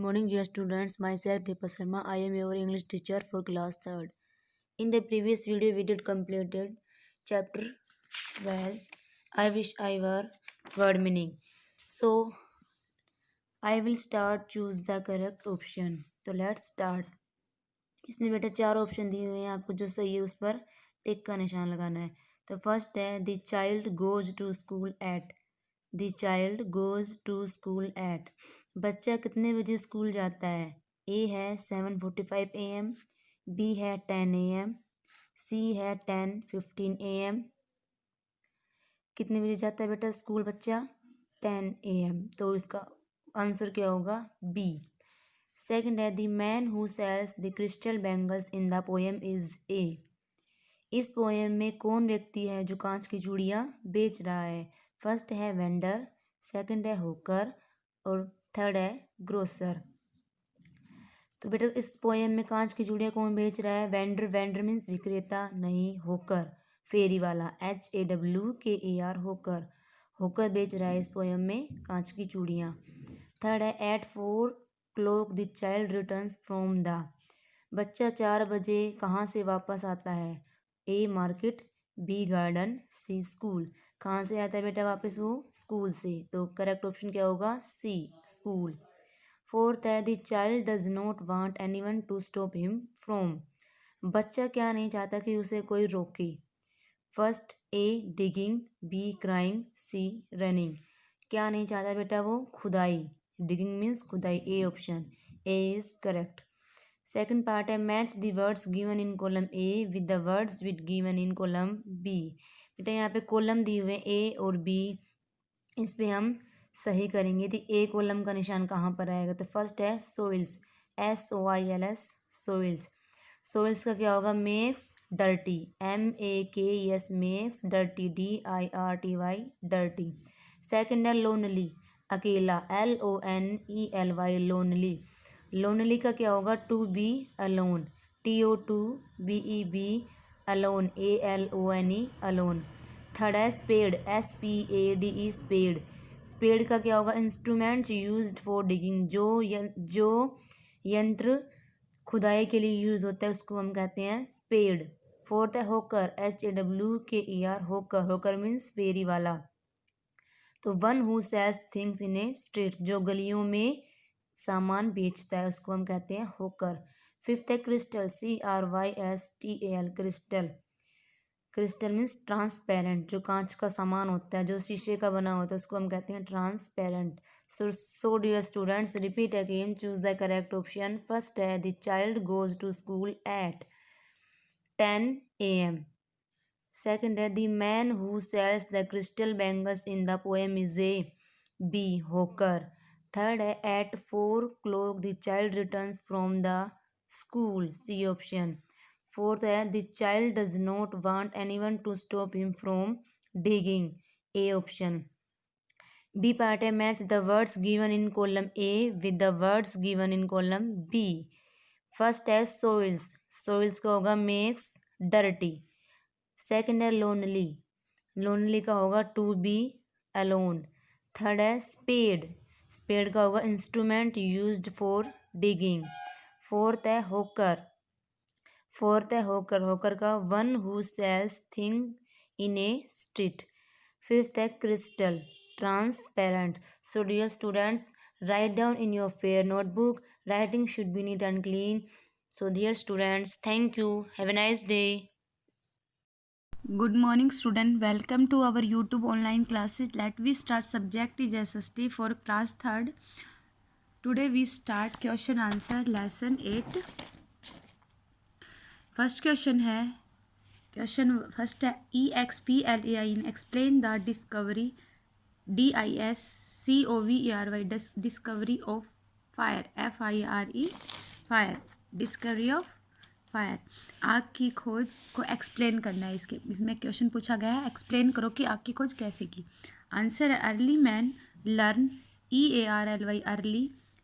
morning, dear students. Myself, Deepa Sharma. I am your English teacher for class 3rd. In the previous video, we did completed chapter 12. I wish I were word meaning. So, I will start choose the correct option. तो let's start. इसमें बेटा 4 option दिए हुए हैं, आपको जो सही है उस पर टिक का निशान लगाना है. तो फर्स्ट है the child goes to school at. The child goes to school at. बच्चा कितने बजे स्कूल जाता है? ए है 7:45 AM, बी है 10 AM, सी है 10:15 AM. कितने बजे जाता है बेटा स्कूल बच्चा? 10 AM. तो इसका आंसर क्या होगा? बी. सेकंड है the man who sells the crystal bangles in the poem is a. इस पोएम में कौन व्यक्ति है जो कांच की चूड़ियाँ बेच रहा है? फर्स्ट है वेंडर, सेकंड है होकर और थर्ड है ग्रोसर. तो बेटा इस पोएम में कांच की चूड़ियाँ कौन बेच रहा है? वेंडर. वेंडर मीन्स विक्रेता, नहीं होकर फेरी वाला, HAWKER होकर. होकर बेच रहा है इस पोएम में कांच की चूड़ियाँ. थर्ड है at 4 o'clock the child returns from the. बच्चा 4 बजे कहाँ से वापस आता है? A market, B garden, C school. कहाँ से आता है बेटा वापस वो? स्कूल से. तो करेक्ट ऑप्शन क्या होगा? C school. फोर्थ है the child does not want anyone to stop him from. बच्चा क्या नहीं चाहता कि उसे कोई रोके? First A digging, B crying, C running. क्या नहीं चाहता बेटा वो? खुदाई. डिगिंग मीन्स खुदाई. A option, A is correct. Second part है match the words given in column A with the words with given in column B. बेटा यहाँ पे कॉलम दिए हुए ए और बी, इस पे हम सही करेंगे. तो ए कॉलम का निशान कहाँ पर आएगा? तो फर्स्ट है सोइल्स, SOILS सोइल्स. सोइल्स का क्या होगा? Makes dirty, MAKES makes dirty, DIRTY dirty. Second है लोनली, अकेला, LONELY लोनली. लोनली का क्या होगा? To be alone, TOOBEB alone, ALONE alone. Third है स्पेड, SPADE स्पेड. स्पेड का क्या होगा? Instruments used for digging. जो यंत्र खुदाई के लिए यूज होता है उसको हम कहते हैं स्पेड. फोर्थ है होकर, HAWKER होकर. होकर मीन्स फेरी वाला. तो one who sells things in a street, जो गलियों में सामान बेचता है उसको हम कहते हैं होकर. फिफ्थ है crystal, CRYSTAL crystal. Crystal means transparent, जो कांच का सामान होता है, जो शीशे का बना होता है उसको हम कहते हैं transparent. So dear students, repeat again, choose the correct option. First है the child goes to school at 10 AM. Second है the man who sells the crystal bangles in the poem is A, B hawker. Third है at 4 o'clock the child returns from the school, C option. Fourth है the child does not want anyone to stop him from digging, A option. B part है match the words given in column A with the words given in column B. First है soils, soils का होगा makes dirty. Second है lonely, lonely का होगा to be alone. Third है spade, spade का होगा instrument used for digging. Fourth है होकर, फोर्थ है होकर, होकर का one who sells thing in a street. Fifth है crystal, transparent. So dear students, write down in your fair notebook. Writing should be neat and clean. So dear students, thank you. Have a nice day. Good morning student, welcome to our YouTube online classes. Let we start subject is SST for class 3rd. Today we start question answer lesson 8. First question है, question first है EXPLAI in explain the discovery, DISCOVERY discovery of fire, FIRE fire, discovery of fire, आग की खोज को explain करना है. इसमें question पूछा गया है, एक्सप्लेन करो कि आग की खोज कैसे की. आंसर है early man learn, EARLY early,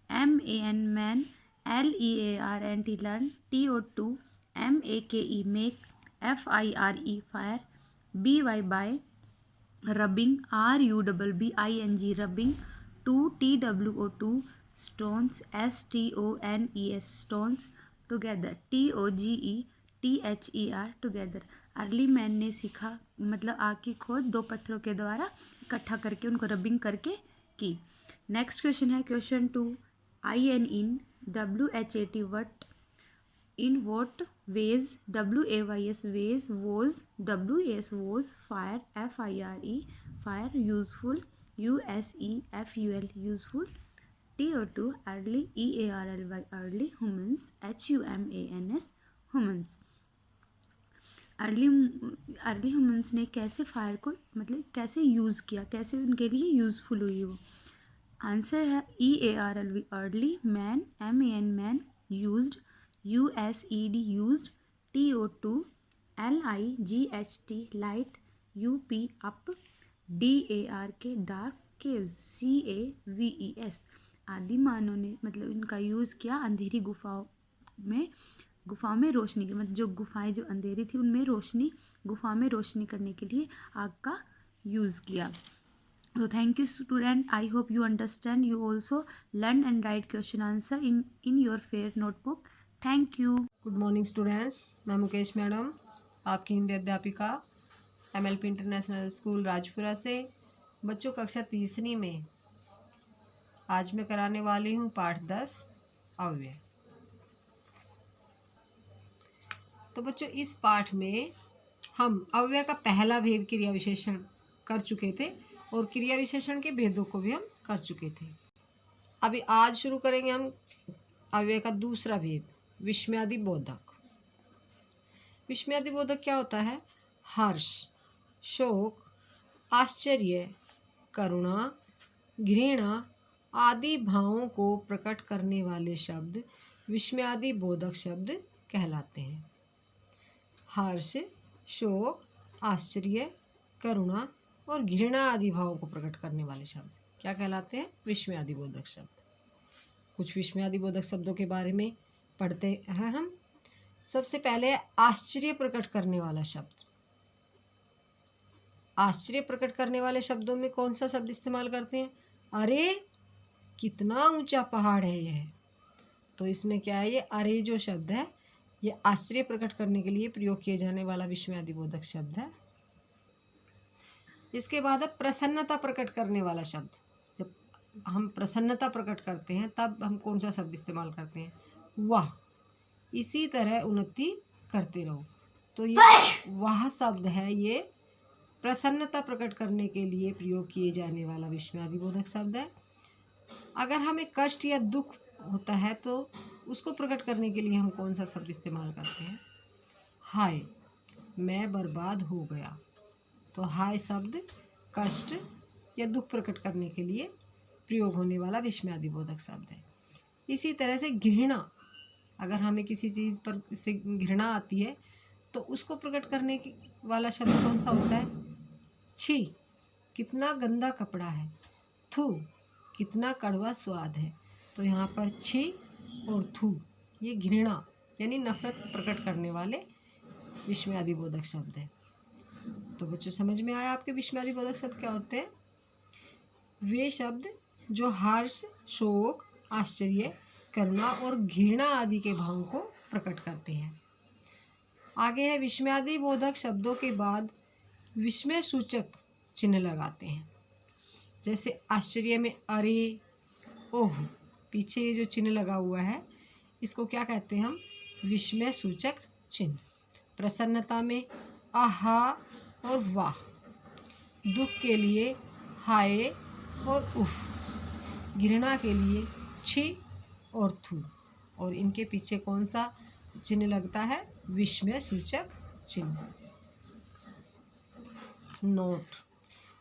MAN man, LEARNT learn, TO2 MAKE make, FIRE fire, BY by, rubbing RUBBING rubbing, 2 TWO2 stones, stones, stones, together, together, together. Early man ने सीखा मतलब आग की खोज दो पत्थरों के द्वारा इकट्ठा करके उनको रबिंग करके की. नेक्स्ट क्वेश्चन है question 2. in WHAT what in what ways WAYS ways was WAS was fire FIRE fire useful USEFUL useful TO2 early EARLY early humans HUMANS humans. Early humans ने कैसे फायर को मतलब कैसे use किया, कैसे उनके लिए यूज़फुल हुई वो. आंसर है EARLY early, man MAN man, used USED used, TO2 LIGHT light, UP up, DARK dark, caves CAVES आदि मानव ने मतलब इनका यूज़ किया अंधेरी गुफाओं में रोशनी की मतलब जो गुफाएं जो अंधेरी थी उनमें रोशनी गुफा में रोशनी करने के लिए आग का यूज़ किया. So thank you student. I hope you understand. You also learn and write question answer in your fair notebook. Thank you. Good morning students. मैं मुकेश मैडम, आपकी हिंदी अध्यापिका MLP इंटरनेशनल स्कूल राजपुरा से. बच्चों कक्षा तीसरी में आज मैं कराने वाली हूँ पाठ 10 अव्यय. तो बच्चों इस पाठ में हम अव्यय का पहला भेद क्रिया विशेषण कर चुके थे और क्रिया विशेषण के भेदों को भी हम कर चुके थे. अभी आज शुरू करेंगे हम अव्यय का दूसरा भेद, विस्मयादि बोधक. विस्मयादि बोधक क्या होता है? हर्ष, शोक, आश्चर्य, करुणा, घृणा आदि भावों को प्रकट करने वाले शब्द विस्मयादि बोधक शब्द कहलाते हैं. हर्ष, शोक, आश्चर्य, करुणा और घृणा आदि भावों को प्रकट करने वाले शब्द क्या कहलाते हैं? विस्मयादि बोधक शब्द. कुछ विस्मयादि बोधक शब्दों के बारे में पढ़ते हैं हम. सबसे पहले आश्चर्य प्रकट करने वाला शब्द. आश्चर्य प्रकट करने वाले शब्दों में कौन सा शब्द इस्तेमाल करते हैं? अरे कितना ऊंचा पहाड़ है यह. तो इसमें क्या है? ये अरे जो शब्द है ये आश्चर्य प्रकट करने के लिए प्रयोग किए जाने वाला विस्मयादि बोधक शब्द है. इसके बाद है प्रसन्नता प्रकट करने वाला शब्द. जब हम प्रसन्नता प्रकट करते हैं तब हम कौन सा शब्द इस्तेमाल करते हैं? वाह, इसी तरह उन्नति करते रहो. तो ये वाह शब्द है, ये प्रसन्नता प्रकट करने के लिए प्रयोग किए जाने वाला विस्मयादि बोधक शब्द है. अगर हमें कष्ट या दुख होता है तो उसको प्रकट करने के लिए हम कौन सा शब्द इस्तेमाल करते हैं? हाय, मैं बर्बाद हो गया. तो हाय शब्द कष्ट या दुख प्रकट करने के लिए प्रयोग होने वाला विस्मयादि बोधक शब्द है. इसी तरह से घृणा, अगर हमें किसी चीज़ पर से घृणा आती है तो उसको प्रकट करने वाला शब्द कौन सा होता है? छी, कितना गंदा कपड़ा है. थू, कितना कड़वा स्वाद है. तो यहाँ पर छी और थू ये घृणा यानी नफरत प्रकट करने वाले विस्मयादि बोधक शब्द है. तो बच्चों समझ में आया आपके विस्मयादि बोधक शब्द क्या होते हैं? वे शब्द जो हर्ष, शोक, आश्चर्य, करुणा और घृणा आदि के भावों को प्रकट करते हैं. आगे है विस्मयादि बोधक शब्दों के बाद विस्मय सूचक चिन्ह लगाते हैं. जैसे आश्चर्य में अरे, ओह, पीछे ये जो चिन्ह लगा हुआ है इसको क्या कहते हैं हम? विस्मय सूचक चिन्ह. प्रसन्नता में आहा और वाह. दुख के लिए हाय और उफ. घृणा के लिए छी और थू. और इनके पीछे कौन सा चिन्ह लगता है? विस्मय सूचक चिन्ह. नोट: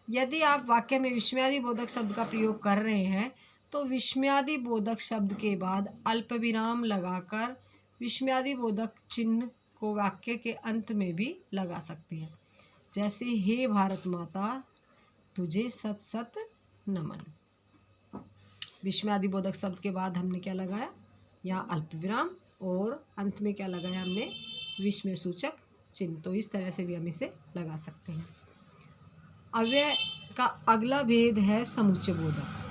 यदि आप वाक्य में विस्मयादि बोधक शब्द का प्रयोग कर रहे हैं तो विस्मयादि बोधक शब्द के बाद अल्प विराम लगाकर विस्मयादि बोधक चिन्ह को वाक्य के अंत में भी लगा सकते हैं. जैसे हे भारत माता, तुझे सत सत नमन. विस्मयादि बोधक शब्द के बाद हमने क्या लगाया? यहाँ अल्प विराम और अंत में क्या लगाया हमने? विस्मय सूचक चिन्ह. तो इस तरह से भी हम इसे लगा सकते हैं. अव्यय का अगला भेद है समुच्चय बोधक.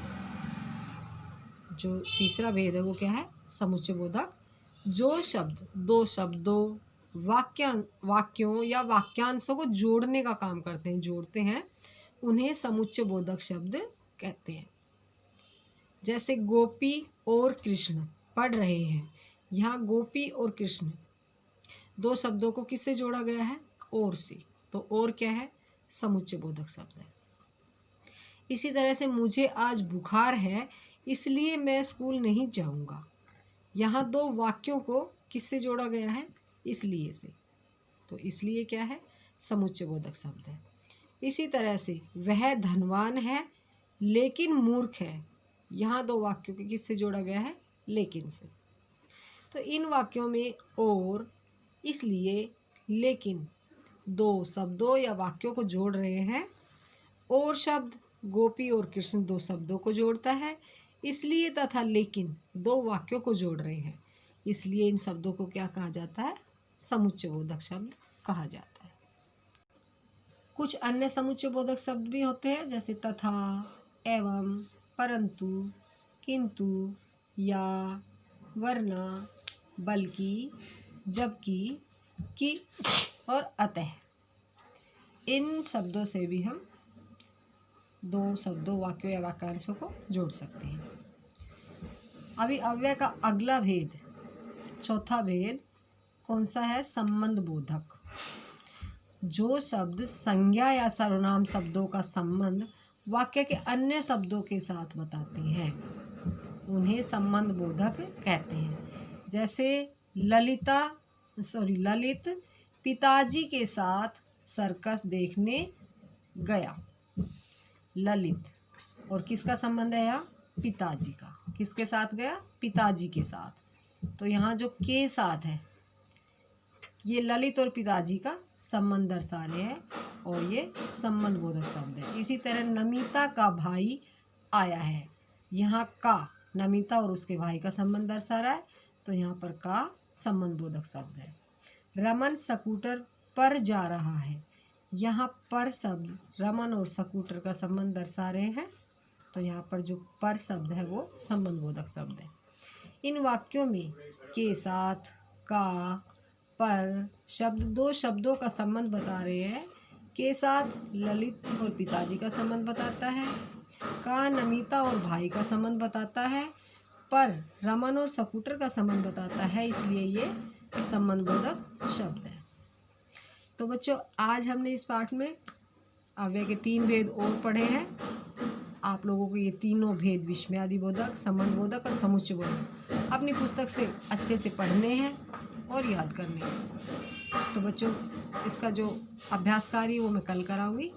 जो तीसरा भेद है वो क्या है? समुच्चय बोधक। जो शब्द दो शब्दों, वाक्यों या वाक्यांशों को जोड़ने का काम करते हैं, जोड़ते हैं, उन्हें समुच्चय बोधक शब्द कहते हैं। जैसे गोपी और कृष्ण पढ़ रहे हैं, यहाँ गोपी और कृष्ण दो शब्दों को किससे जोड़ा गया है? और से। तो और क्या है? समुच्चय बोधक शब्द है। इसी तरह से मुझे आज बुखार है इसलिए मैं स्कूल नहीं जाऊंगा, यहाँ दो वाक्यों को किससे जोड़ा गया है? इसलिए से। तो इसलिए क्या है? समुच्चय बोधक शब्द है। इसी तरह से वह धनवान है लेकिन मूर्ख है, यहाँ दो वाक्यों के किससे जोड़ा गया है? लेकिन से। तो इन वाक्यों में और, इसलिए, लेकिन दो शब्दों या वाक्यों को जोड़ रहे हैं। और शब्द गोपी और कृष्ण दो शब्दों को जोड़ता है, इसलिए तथा लेकिन दो वाक्यों को जोड़ रहे हैं, इसलिए इन शब्दों को क्या कहा जाता है? समुच्चय बोधक शब्द कहा जाता है। कुछ अन्य समुच्चय बोधक शब्द भी होते हैं, जैसे तथा, एवं, परंतु, किंतु, या, वरना, बल्कि, जबकि, कि और अतः। इन शब्दों से भी हम दो शब्दों, वाक्यों या वाक्यांशों को जोड़ सकते हैं। अभी अव्यय का अगला भेद, चौथा भेद कौन सा है? संबंध बोधक। जो शब्द संज्ञा या सर्वनाम शब्दों का संबंध वाक्य के अन्य शब्दों के साथ बताते हैं, उन्हें संबंध बोधक कहते हैं। जैसे ललित पिताजी के साथ सर्कस देखने गया। ललित और किसका संबंध है यहाँ? पिताजी का। किसके साथ गया? पिताजी के साथ। तो यहाँ जो के साथ है ये ललित और पिताजी का संबंध दर्शा रहे हैं और ये संबंध बोधक शब्द है। इसी तरह नमिता का भाई आया है, यहाँ का नमिता और उसके भाई का संबंध दर्शा रहा है, तो यहाँ पर का संबंध बोधक शब्द है। रमन स्कूटर पर जा रहा है, यहाँ पर शब्द रमन और स्कूटर का संबंध दर्शा रहे हैं, तो यहाँ पर जो पर शब्द है वो संबंध बोधक शब्द है। इन वाक्यों में के साथ का, पर शब्द दो शब्दों का संबंध बता रहे हैं। के साथ ललित और पिताजी का संबंध बताता है, का नमिता और भाई का संबंध बताता है, पर रमन और स्कूटर का संबंध बताता है, इसलिए ये संबंध बोधक शब्द है। तो बच्चों आज हमने इस पाठ में अव्यय के 3 भेद और पढ़े हैं। आप लोगों को ये तीनों भेद विस्मयादि बोधक, संबंध बोधक और समुच्चय बोधक अपनी पुस्तक से अच्छे से पढ़ने हैं और याद करने हैं। तो बच्चों इसका जो अभ्यास कार्य है वो मैं कल कराऊंगी।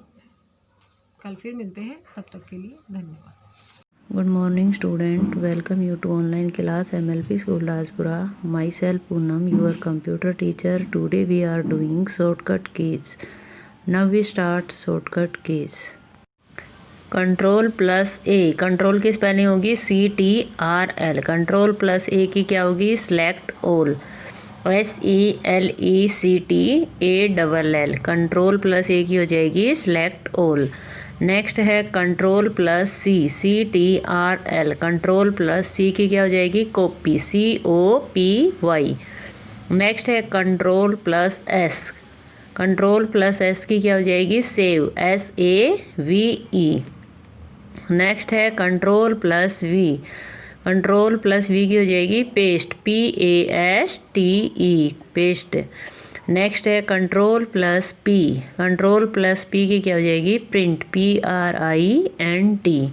कल फिर मिलते हैं, तब तक के लिए धन्यवाद। Good morning student, welcome you to online class MLP School Rajpura. Myself Poonam, your computer teacher. Today we are doing shortcut keys. Now we start shortcut keys. Control plus A, control की spelling होगी CTRL। Control plus A की क्या होगी? Select all, SELECTALL। Control plus A की हो जाएगी select all. Next है control plus C, CTRL। Control plus C की क्या हो जाएगी? Copy, COPY। नेक्स्ट है control plus S। Control plus S की क्या हो जाएगी? Save, SAVE। नेक्स्ट है control plus V। Control plus V की हो जाएगी पेस्ट, PASTE, पेस्ट। नेक्स्ट है control plus P। Control plus P की क्या हो जाएगी? Print, PRINT।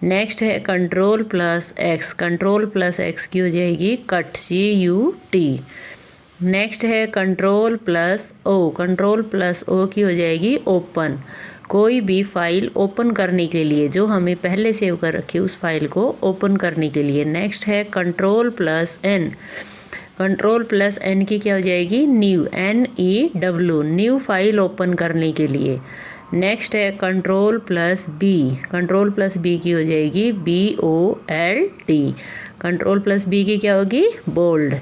नेक्स्ट है control plus X। Control plus X की हो जाएगी कट, CUT। नेक्स्ट है control plus O। Control plus O की हो जाएगी ओपन। कोई भी फाइल ओपन करने के लिए जो हमें पहले सेव कर रखी है उस फाइल को ओपन करने के लिए। नेक्स्ट है control plus N। Control plus N की क्या हो जाएगी? New, NEW, new file open करने के लिए। नेक्स्ट है control plus B। Control plus B की हो जाएगी BOLD। कंट्रोल प्लस B की क्या होगी? बोल्ड।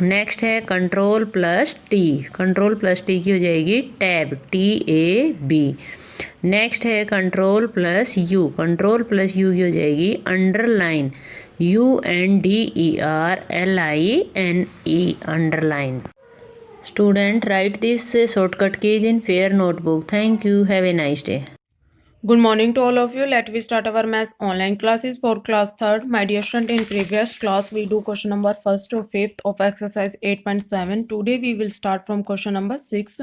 नेक्स्ट है control plus T। Control plus T की हो जाएगी टैब, TAB। नेक्स्ट है control plus you. Control plus you की हो जाएगी underline, UNDERLINE, underline. Student, write this shortcut keys in fair notebook. Thank you. Have a nice day. Good morning to all of you. Let we start our maths online classes for class 3rd. My dear student, in previous class we do question number 1st to 5th of exercise 8.7. Today we will start from question number 6.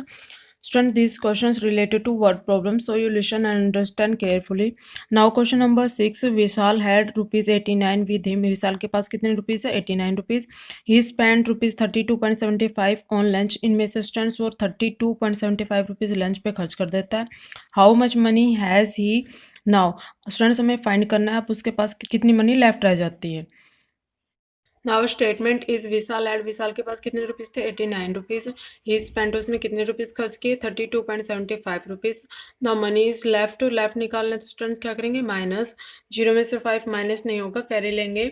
Student, these questions related to word problems, so you listen and understand carefully. Now question number 6. Vishal had rupees 89 with him. विशाल के पास कितने rupees है? 89 rupees. He spent rupees 32.75 on lunch. इनमें से students वो 32.75 rupees lunch पे खर्च कर देता है. How much money has he now? Students हमें फाइंड करना है अब उसके पास कितनी मनी लेफ्ट रह जाती है. Now statement is Vishal add. Vishal के पास कितने रुपीस थे? 89 रुपीस. ही स्पेंट, उसने कितने रुपीस खर्च किए? 32.75 rupees. Now money is left. Left निकालना तो स्टूडेंट क्या करेंगे? माइनस. 0 में से 5 माइनस नहीं होगा, कैरी लेंगे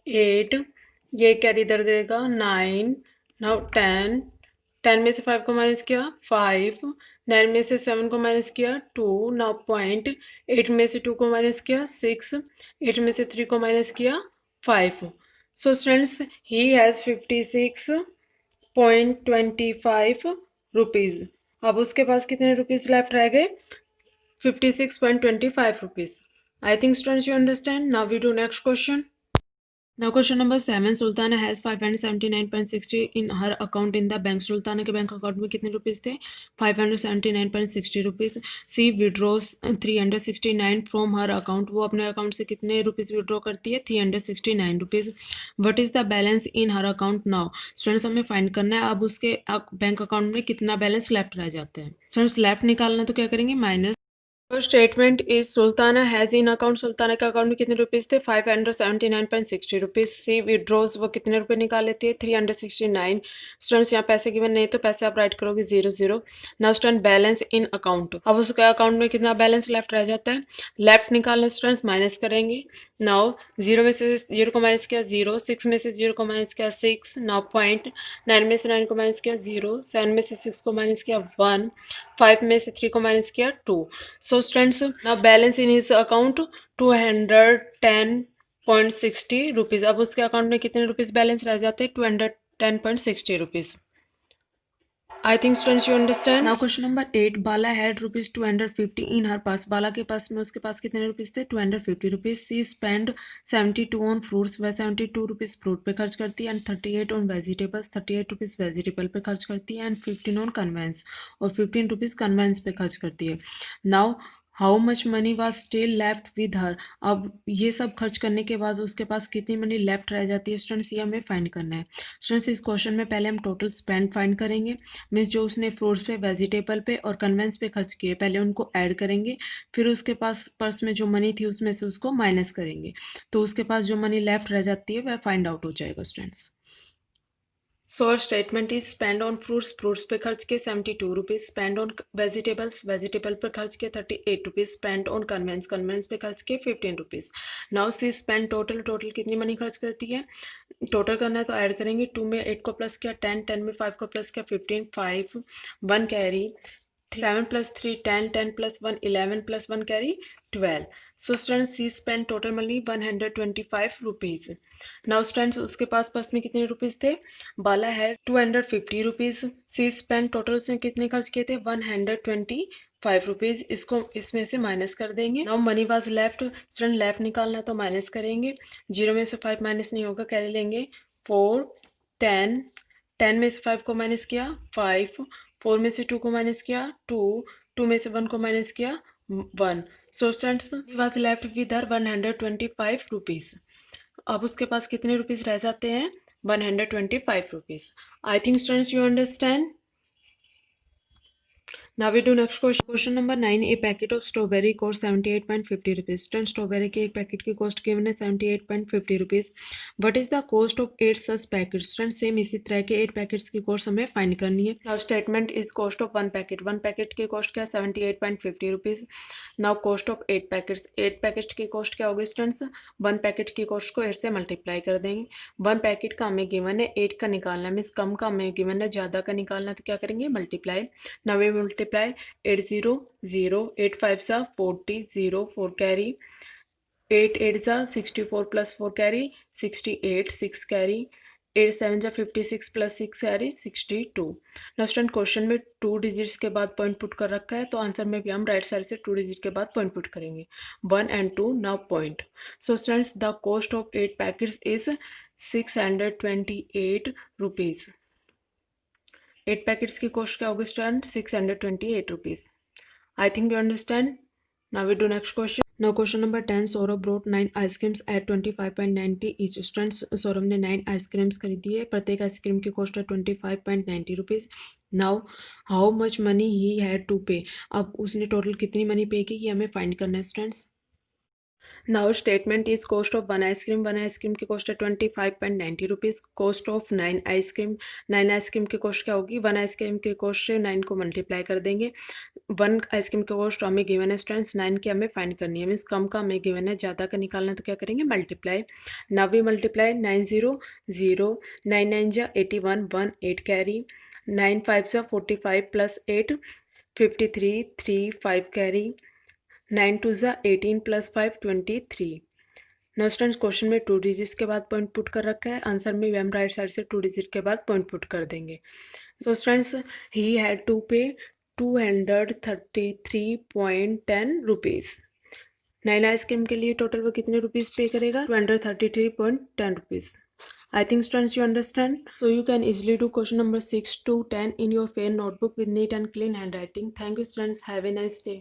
8. ये कैरी इधर देगा 9. नाउ 10. 10 में से 5 को माइनस किया 5. 9 में से 7 को माइनस किया 2. Now point. 8 में से 2 को माइनस किया 6. 8 में से 3 को माइनस किया 5. So students, he has 56.25 rupees. अब उसके पास कितने रुपीज़ लेफ्ट रह गए? 56.25 rupees. I think students you understand. Now we do next question. Now question number 7. Sultana has 579.60 in her account in the bank. Sultana के बैंक अकाउंट में कितने rupees थे? 579.60 rupees. She withdraws 369 from her account. वो अपने account से कितने rupees withdraw करती है? 369 rupees. What is the balance in her account now? Students हमें फाइंड करना है अब उसके बैंक अकाउंट में कितना बैलेंस लेफ्ट रह जाते हैं. स्टूडेंट्स लेफ्ट निकालना तो क्या करेंगे? Minus. Statement is Sultana has in account. Sultana के अकाउंट में कितने रुपीस थे? 579.60 रुपीस. सी विड्रॉज, वो कितने रुपए निकाल लेती है? 369. स्टूडेंट्स यहाँ पैसे गिवन नहीं तो पैसे आप राइट करोगे 0. नाउ स्टूडेंट बैलेंस इन अकाउंट. अब उसके अकाउंट में कितना बैलेंस लेफ्ट रह जाता है? लेफ्ट निकालना स्टूडेंट्स माइनस करेंगे. नाउ 0 में से 0 को माइनस किया 0. 6 में से 0 को माइनस किया 6. Now point. 9 में से 9 को माइनस किया 0. 7 में से 6 को माइनस किया 1. 5 में से 3 को माइनस किया 2. So students, now balance in his account 210.60 rupees. अब उसके अकाउंट में कितने रुपीज़ बैलेंस रह जाते हैं? 210.60 rupees. I think students you understand. Now question number 8. Bala had rupees 250 in her purse. बाला के पास में उसके पास कितने रुपीस थे? 250 rupees. She spent 72 on fruits. वह 72 रुपीस फ्रूट पे खर्च करती है. And 38 on vegetables. 38 rupees vegetable पे खर्च करती है. And 15 on conveyance. और 15 रुपीस कन्वेंस पे खर्च करती है. Now how much money was still left with her. अब ये सब खर्च करने के बाद उसके पास कितनी मनी लेफ्ट रह जाती है स्टूडेंट्स, ये हमें फाइंड करना है. स्टूडेंट्स इस क्वेश्चन में पहले हम टोटल स्पेंड फाइंड करेंगे. मीन्स जो उसने फ्रूट्स पे, वेजिटेबल पे और कन्वेंस पे खर्च किए पहले उनको ऐड करेंगे. फिर उसके पास पर्स में जो मनी थी उसमें से उसको माइनस करेंगे. तो उसके पास जो मनी लेफ्ट रह जाती है वह फाइंड आउट हो जाएगा students. So statement is spend on fruits. Fruits पे खर्च किए 72 rupees. Spend on vegetables. Vegetable पर खर्च किए 38 rupees. Spend on conveyance. Conveyance पे खर्च किए 15 rupees. Now see spend total. Total कितनी मनी खर्च करती है? टोटल करना है तो ऐड करेंगे. 2 में 8 को प्लस किया 10. 10 में 5 को प्लस किया 15. 5 1 carry. 7 + 3 10. 10 + 1 11 + 1 carry 12. So students see spend total money 125 rupees. Now students उसके पास पर्स में कितने रुपीज़ थे? बाला है 250 रुपीज़. सी स्पेंड टोटल उसने कितने खर्च किए थे? 125 रुपीज़. इसको इसमें से माइनस कर देंगे. Now money was left. Student left निकालना तो माइनस करेंगे. 0 में से 5 माइनस नहीं होगा, कैरी लेंगे 4. 10. 10 में से 5 को माइनस किया 5. 4 में से 2 को माइनस किया 2. 2 में से 1 को माइनस किया 1. So students was left with her 125 rupees. अब उसके पास कितने रुपीज़ रह जाते हैं? 125 rupees. I think students you understand. Now we do next question. Question number 9. A packet of strawberry costs 78.50 rupees. Student strawberry के एक पैकेट की कॉस्ट गिवन है 78.50 rupees. What is the cost of 8 such packets? Student same इसी तरह के 8 packets की cost हमें find करनी है. Now statement is cost of 1 packet. 1 packet की कॉस्ट क्या? 78.50 rupees. Now cost of 8 packets. 8 packets की कॉस्ट क्या होगी स्टूडेंट्स? 1 पैकेट की कॉस्ट को 8 से मल्टीप्लाई कर देंगे. 1 पैकेट का हमें गिवन है 8 का निकालना है. मीन्स कम का हमें गिवन है, ज़्यादा का निकालना तो क्या करेंगे? Multiply. Now we multiply multiply 8 0 0, 8 5 are 40, 0 4 carry, 8 8 are 64 plus 4 carry 68, 6 carry, 8 7 are 56 plus 6 carry 62। now student question में 2 डिजिट्स के बाद पॉइंट पुट कर रखा है, तो आंसर में भी हम राइट साइड से 2 डिजिट के बाद पॉइंट पुट करेंगे 1 and 2। Now point. So students the cost of 8 packets is 628 rupees. 8 packets की कॉस्ट क्या होगी student? 628 rupees. I think you understand. Now we do next question. Now question number 10, Saurabh brought 9 ice creams at 25.90 each। Students Saurabh ने 9 ice creams खरीदी है, प्रत्येक ice cream की cost है 25.90 rupees. Now how much money he had to pay. अब उसने total कितनी money पे की ये हमें फाइंड करना है students. Now statement is cost of 1 ice cream. 1 ice cream की कॉस्ट है 25.90 rupees. Cost of 9 ice cream. 9 ice cream की कॉस्ट क्या होगी? 1 आइसक्रीम की कॉस्ट से 9 को मल्टीप्लाई कर देंगे। 1 आइसक्रीम की कॉस्ट हमें गिवन है स्टूडेंट्स, 9 की हमें फाइंड करनी है। मीन्स कम का हमें गिवन है, ज़्यादा का निकालना है तो क्या करेंगे? मल्टीप्लाई। नाउ वी मल्टीप्लाई 9 0 0, 9 9 जा 81, 1 8 कैरी, 9 5 जा 45 प्लस 8 53, 3 5 कैरी, 9 2 जा 18 प्लस 5 23। नाउ स्टूडेंट्स क्वेश्चन में 2 डिजिट्स के बाद पॉइंट पुट कर रखा है, आंसर में भी हम राइट साइड से 2 डिजिट के बाद पॉइंट पुट कर देंगे। So students he had to pay 233.10 rupees. 9 ice cream के लिए टोटल वो कितने रुपीज़ पे करेगा? 233.10 rupees. I think students you understand. So you can easily do question number 6 to 10 in your fair notebook with neat and clean handwriting. Thank you students. Have a nice day.